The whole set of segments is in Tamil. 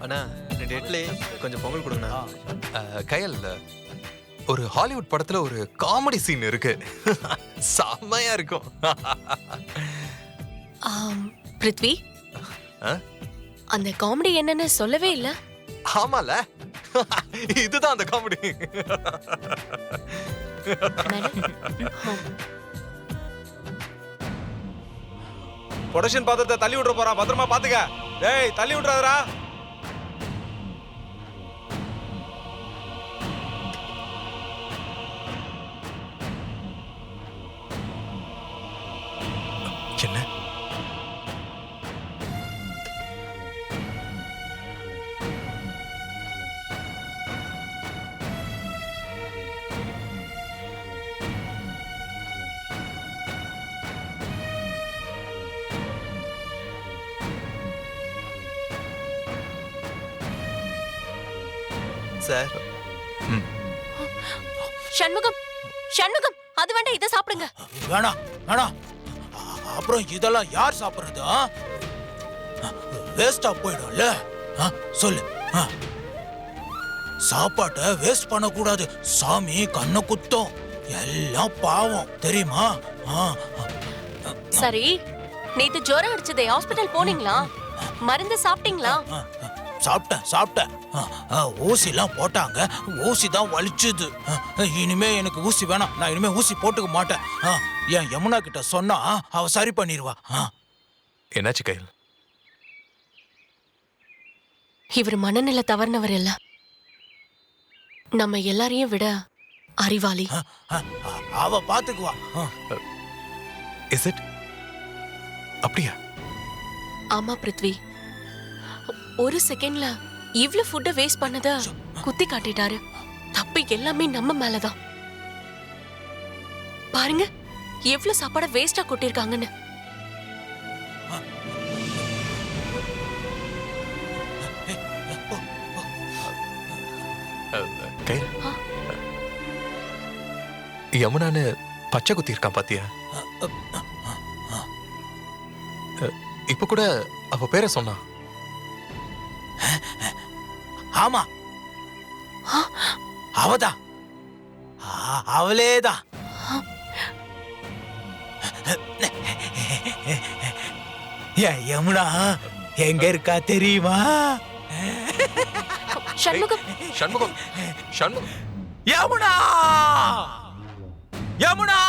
அண்ணா 2 இட்லி கொஞ்சம் பொங்கல் கொடுங்கண்ணா. கயல், ஒரு ஹாலிவுட் படத்துல ஒரு காமெடி சீன் இருக்கு. செம்மையா இருக்கும். பிருத்வி, அந்த காமெடி என்னன்னு சொல்லவே இல்ல. ஆமால, இதுதான் அந்த காமெடி. ப்ரொடக்ஷன் பாத்திரத்தை தள்ளி விட்டுற போறான், பத்திரமா பாத்துக்க. டேய் தள்ளி விட்டுறாதடா. என்ன சார், சண்முகம், சண்முகம், அது வேண்டாம், இதை சாப்பிடுங்க. வேணாம் வேணாம். அப்புறம் இதெல்லாம் யார் சாப்பிடுறது? வேஸ்டா போயிடும்ல. சொல்லு. சாப்பாட்டை வேஸ்ட் பண்ணக்கூடாது. சாமி கண்ணை குத்தம். எல்லாம் பாவம் தெரியுமா? சரி, நேத்து ஜுரம் அடிச்சதே, ஹாஸ்பிடல் போனீங்களா? மருந்து சாப்பிட்டீங்களா? சாப்பிட்டேன். ஊசிலாம் போட்டாங்க. ஊசி தான் வலிச்சுது. இனிமே எனக்கு ஊசி வேணாம். நான் இனிமே ஊசி போட்டுக்க மாட்டேன். என் யமுனா கிட்ட சொன்னா அவ சரி பண்ணிடுவா. என்னாச்சு கயல்? இவர் மனநிலை தவறுனவர் இல்ல, நம்ம எல்லாரையும் விட அறிவாளி. அவ பாத்துக்குவா. Is it? அப்படியா? ஆமா பிருத்வி, ஒரு செகண்ட்ல இவ்ளோ ஃபுட்ட வேஸ்ட் பண்ணத குத்தி காட்டிட்டாரு. தப்பு எல்லாமே நம்ம மேலதான். பாருங்க எவ்ளோ சாப்பாட வேஸ்டா கொட்டிருக்காங்கன்னு. கயல், யமுனான்னு பச்சை குத்தி இருக்கான் பாத்தியா? இப்ப கூட அவ பேரை சொன்னா. ஆமா, அவதான், அவளேதான். யமுனா எங்க இருக்கா தெரியுமா? சண்முகம், சண்முகம், சண்முகம், யமுனா, யமுனா,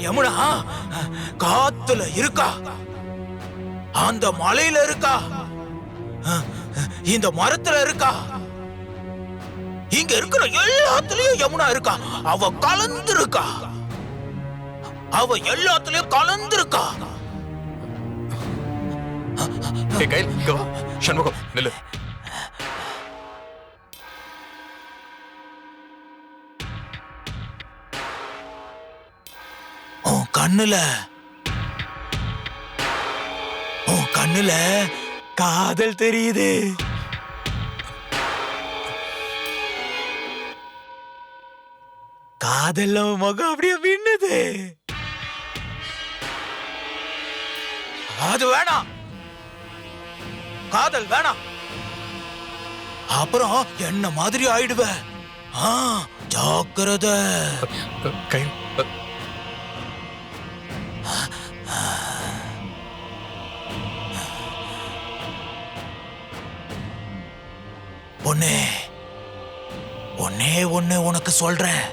யமுனா காத்துல இருக்கா, அந்த மலையில இருக்கா, இந்த மரத்துல இருக்கா, இங்க இருக்கிற எல்லாத்துலயும் யமுனா இருக்கா. அவ கலந்துருக்கா. அவ எல்லாத்துலயும் கலந்துருக்கா. கயல், இங்க வா. சண்முகம் நில்லு. உன் கண்ணுல காதல் தெரியுது. காதல் முகம் அப்படியே மின்னுது. அது வேணாம், காதல் வேணாம். அப்புறம் என்ன மாதிரி ஆயிடுவ. ஜாக்கிரதை. கயல், ஒன்னே உனக்கு சொல்றேன்.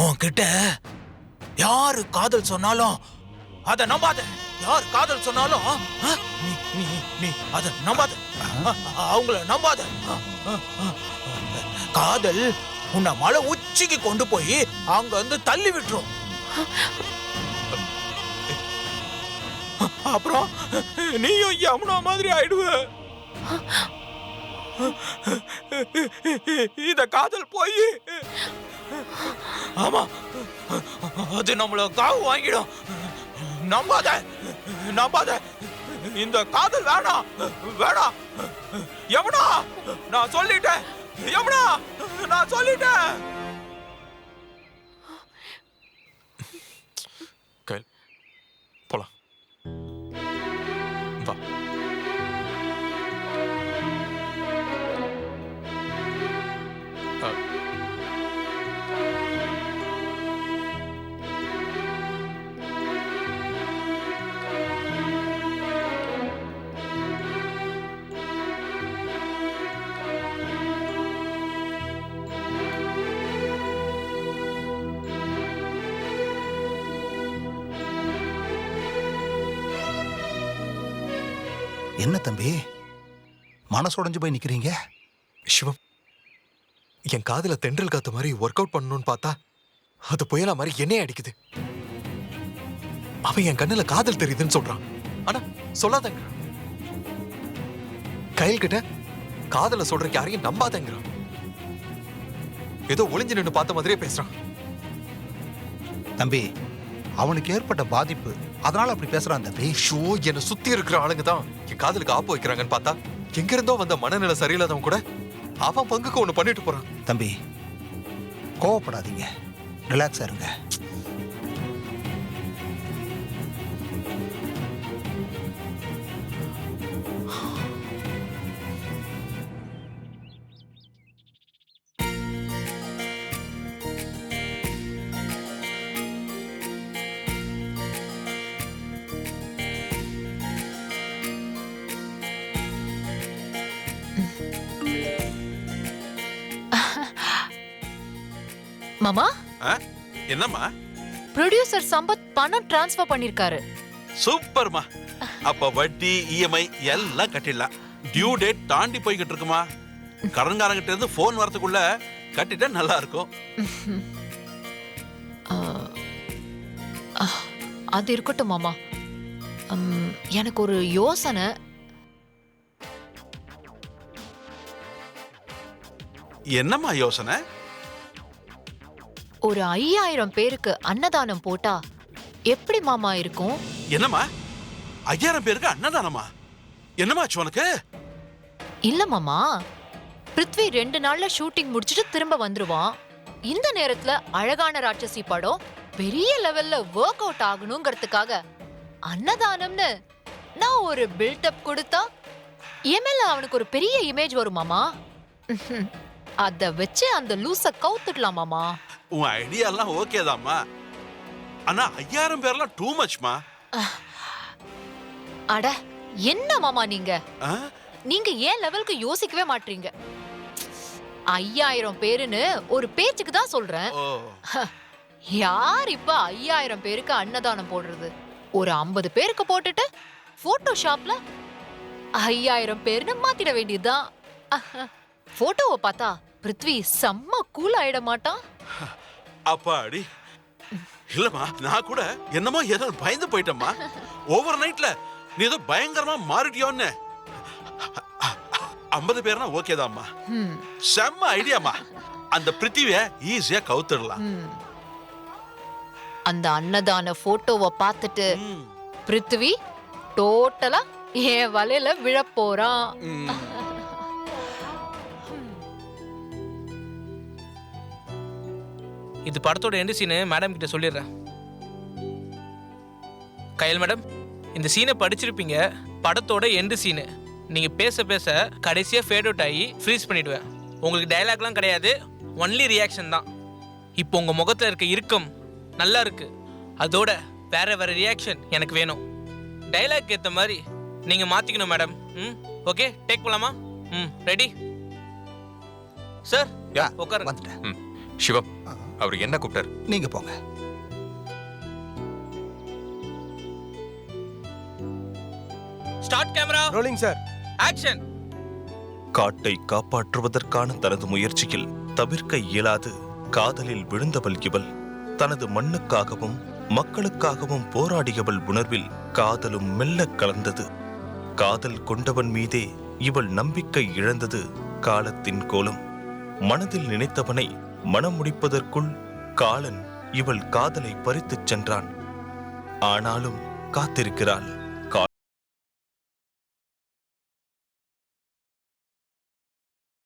உன்கிட்ட யாரு காதல் சொன்னாலும் அத நம்பாத. யார் காதல் சொன்னாலும் நீ அத நம்பாத. அவங்கள நம்பாத. காதல் உன்னை மலை உச்சிக்கு கொண்டு போய் அங்க வந்து தள்ளி விட்டுரும். அப்புறம் நீயும் யமுனா மாதிரி ஆயிடுவ. இந்த காதல் போய், ஆமா, அது நம்மள காவு வாங்கிடும். நம்பாத, நம்பாத. இந்த காதல் வேணாம், வேணாம். யமுனா, நான் சொல்லிட்டேன். யமுனா, நான் சொல்லிட்டேன். வா. என்ன தம்பி மனசுடைஞ்சு போய் நிக்கிறீங்க? சிவம், என் காதுல தென்றல் காத்து மாதிரி ஒர்க் அவுட் பண்ணணும்னு பார்த்தா அது புயலா மாதிரி என்னையே அடிக்குது. அவன் என் கண்ணுல காதல் தெரியுதுன்னு சொல்றான், ஆனா சொல்லாதங்க. கையில் கிட்ட காதல சொல்றதுக்கு யாரையும் நம்பாதங்கிறான். ஏதோ ஒளிஞ்சு நின்று பார்த்த மாதிரியே பேசுறான். தம்பி அவனுக்கு ஏற்பட்ட பாதிப்பு, அதனால அப்படி பேசுறான் தம்பி. ஷோ, என்னை சுத்தி இருக்கிற ஆளுங்க தான் என் காதலுக்கு ஆப்பு வைக்கிறாங்கன்னு பார்த்தா எங்க இருந்தோ வந்த மனநிலை சரியில்லாதவன் கூட அவன் பங்குக்கு ஒண்ணு பண்ணிட்டு போறான். தம்பி கோவப்படாதீங்க, ரிலாக்ஸா இருங்க. மாமா, என்னம்மா? ப்ரொடியூசர் சம்பத் பணம் டிரான்ஸ்ஃபர் பண்ணிருக்காரு. சூப்பர்மா. அப்ப வட்டி, இஎம்ஐ எல்லாம் கட்டிடலாம். டியூ டேட் தாண்டி போய்கிட்டு இருக்குமா. கடன்காரங்கிட்ட இருந்து போன் வரதுக்குள்ள கட்டிட்டா நல்லா இருக்கும். அது இருக்கட்டும் மாமா, எனக்கு ஒரு யோசனை. என்னம்மா யோசனை? ஒரு 5000 பேருக்கு அன்னதானம் போட்டா எப்படி மாமா இருக்கும்? என்னம்மா 5000 பேருக்கு அன்னதானமா? என்னம்மா உனக்கு? இல்ல மாமா, பிருத்வி 2 நாள்ல ஷூட்டிங் முடிச்சிட்டு திரும்ப வந்துருவான். இந்த நேரத்துல அழகான ராட்சசி படம் பெரிய லெவல்ல ஒர்க் அவுட் ஆகணுங்கிறதுக்காக அன்னதானம்னு நான் ஒரு பில்டப் கொடுத்தா என் மேல அவனுக்கு ஒரு பெரிய இமேஜ் வரும் மாமா. அத வச்சு அந்த லூச கவுத்துடலாம் மாமா. உன் ஐடியா எல்லாம் ஓகே தான்மா, ஆனா 5000 பேர்லாம் டூ மச்மா. அட என்ன மாமா நீங்க நீங்க ஏன் லெவலுக்கு யோசிக்கவே மாட்டீங்க? 5000 பேருன்னு ஒரு பேச்சுக்கு தான் சொல்றேன். யார் இப்ப 5000 பேருக்கு அன்னதானம் போடுறது? ஒரு 50 பேருக்கு போட்டுட்டு போட்டோஷாப்ல 5000 பேருன்னு மாத்திட வேண்டியதுதான். போட்டோவை பார்த்தா பிருத்வி செம்ம கூல் ஆயிட மாட்டான்? அப்பாடி இல்லம்மா, நான் கூட என்னமோ ஏதோ பயந்து போயிட்டம்மா. ஓவர் நைட்ல நீ ஏதோ பயங்கரமா மாறிட்டியோன்னு. 50 பேர்னா ஓகே தான்மா, செம்ம ஐடியாமா. அந்த பிருத்திவிய ஈஸியா கவுத்துடலாம். அந்த அன்னதான போட்டோவை பார்த்துட்டு பிருத்வி டோட்டலா என் வலையில விழப்போறான். இது படத்தோட எண்டு சீனு மேடம் கிட்ட சொல்லிடுறேன். கயல் மேடம், இந்த சீனை படிச்சிருப்பீங்க. படத்தோட எண்டு சீனு. நீங்க பேச பேச கடைசியா ஃபேட் அவுட் ஆகி ஃப்ரீஸ் பண்ணிடுவேன். உங்களுக்கு டயலாக்லாம் கிடையாது, ஒன்லி ரியாக்ஷன் தான். இப்போ உங்க முகத்துல இருக்க இறுக்கம் நல்லா இருக்கு, அதோட வேற வேற ரியாக்ஷன் எனக்கு வேணும். டயலாக் ஏத்த மாதிரி நீங்க மாத்திக்கணும் மேடம். ஓகே, டேக் போலாமா? Ready sir? உட்காருங்க. வந்துட்டேன். சிவம், அவர் என்ன கூப்பிட்டாரு? நீங்க போங்க. Start camera rolling sir. Action. காட்டை காப்பாற்றுவதற்கான தனது முயற்சியில் தவிர்க்க இயலாது காதலில் விழுந்தவள் இவள். தனது மண்ணுக்காகவும் மக்களுக்காகவும் போராடியவள் உணர்வில் காதலும் மெல்ல கலந்தது. காதல் கொண்டவன் மீதே இவள் நம்பிக்கை இழந்தது காலத்தின் கோலம். மனதில் நினைத்தவனை மனம் முடிப்பதற்குள் காலன் இவள் காதலை பறித்துச் சென்றான். ஆனாலும் காத்திருக்கிறாள்.